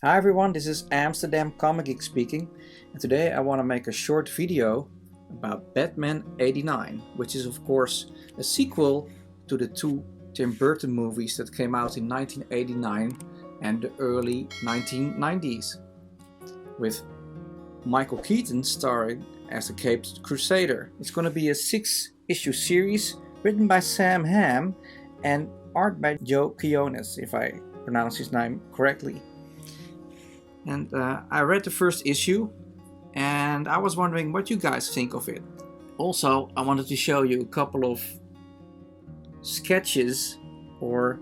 Hi everyone, this is Amsterdam Comic Geek speaking, and today I want to make a short video about Batman '89, which is of course a sequel to the two Tim Burton movies that came out in 1989 and the early 1990s, with Michael Keaton starring as the Caped Crusader. It's going to be a 6-issue series written by Sam Hamm and art by Joe Quiones, if I pronounce his name correctly. And I read the first issue and I was wondering what you guys think of it. Also, I wanted to show you a couple of sketches or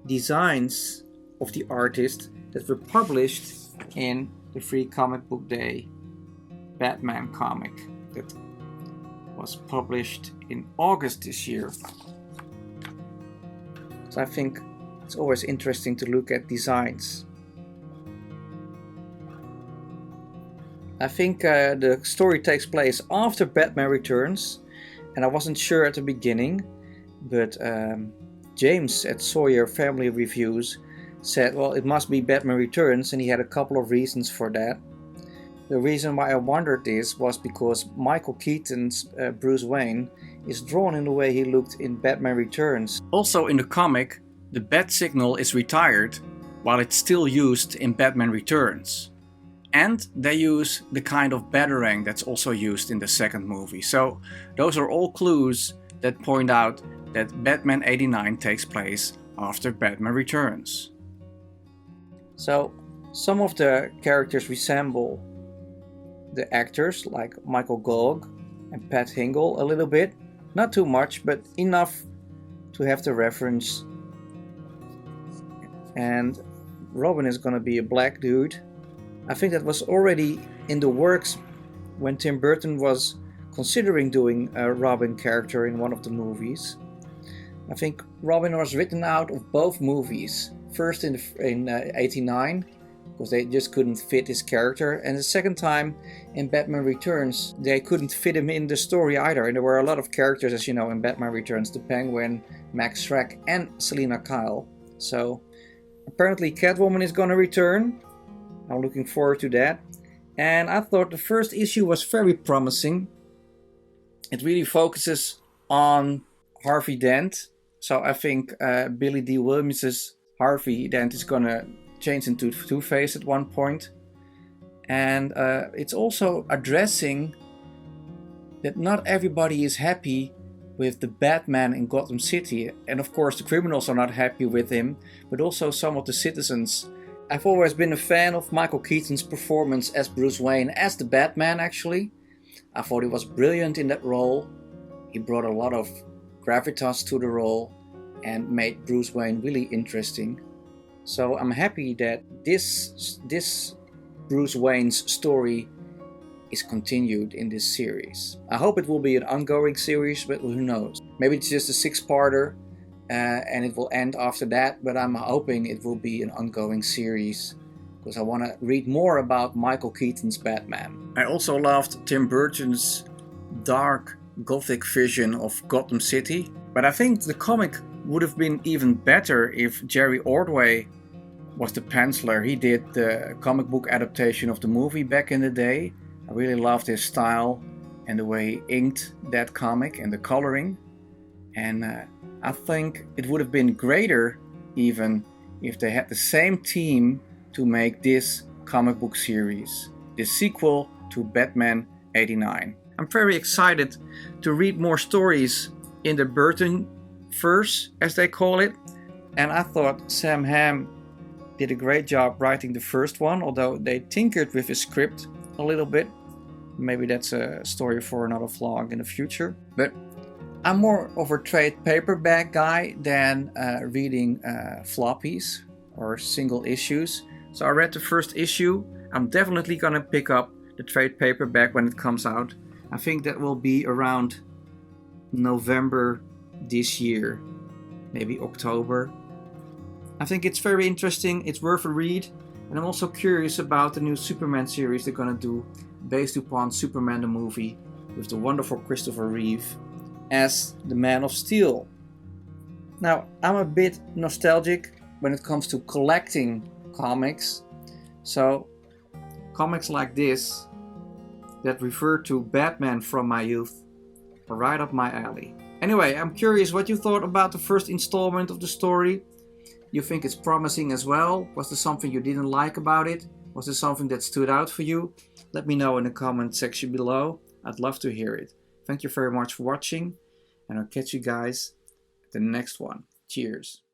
designs of the artist that were published in the Free Comic Book Day Batman comic that was published in August this year. So I think it's always interesting to look at designs. I think the story takes place after Batman Returns, and I wasn't sure at the beginning, but James at Sawyer Family Reviews said, well, it must be Batman Returns, and he had a couple of reasons for that. The reason why I wondered this was because Michael Keaton's Bruce Wayne is drawn in the way he looked in Batman Returns. Also in the comic, the bat signal is retired while it's still used in Batman Returns. And they use the kind of batarang that's also used in the second movie. So those are all clues that point out that Batman '89 takes place after Batman Returns. So some of the characters resemble the actors like Michael Gogg and Pat Hingle a little bit. Not too much, but enough to have the reference. And Robin is gonna be a black dude. I think that was already in the works when Tim Burton was considering doing a Robin character in one of the movies. I think Robin was written out of both movies. First in '89, because they just couldn't fit his character, and the second time in Batman Returns, they couldn't fit him in the story either. And there were a lot of characters, as you know, in Batman Returns: the Penguin, Max Schreck, and Selina Kyle. So apparently Catwoman is gonna return. I'm looking forward to that. And I thought the first issue was very promising. It really focuses on Harvey Dent. So I think Billy D. Williams' Harvey Dent is gonna change into Two-Face at one point. And it's also addressing that not everybody is happy with the Batman in Gotham City. And of course the criminals are not happy with him, but also some of the citizens. I've always been a fan of Michael Keaton's performance as Bruce Wayne, as the Batman actually. I thought he was brilliant in that role. He brought a lot of gravitas to the role and made Bruce Wayne really interesting. So I'm happy that this Bruce Wayne's story is continued in this series. I hope it will be an ongoing series, but who knows. Maybe it's just a 6-parter. And it will end after that, but I'm hoping it will be an ongoing series because I want to read more about Michael Keaton's Batman. I also loved Tim Burton's dark gothic vision of Gotham City, but I think the comic would have been even better if Jerry Ordway was the penciler. He did the comic book adaptation of the movie back in the day. I really loved his style and the way he inked that comic and the coloring. And I think it would have been greater even if they had the same team to make this comic book series, the sequel to Batman '89. I'm very excited to read more stories in the Burton-verse, as they call it. And I thought Sam Hamm did a great job writing the first one, although they tinkered with his script a little bit. Maybe that's a story for another vlog in the future. But I'm more of a trade paperback guy than reading floppies or single issues. So I read the first issue. I'm definitely gonna pick up the trade paperback when it comes out. I think that will be around November this year, maybe October. I think it's very interesting, it's worth a read. And I'm also curious about the new Superman series they're gonna do based upon Superman the movie with the wonderful Christopher Reeve as the Man of Steel. Now, I'm a bit nostalgic when it comes to collecting comics. So comics like this that refer to Batman from my youth are right up my alley. Anyway, I'm curious what you thought about the first installment of the story. You think it's promising as well? Was there something you didn't like about it? Was there something that stood out for you? Let me know in the comment section below. I'd love to hear it. Thank you very much for watching, and I'll catch you guys at the next one. Cheers.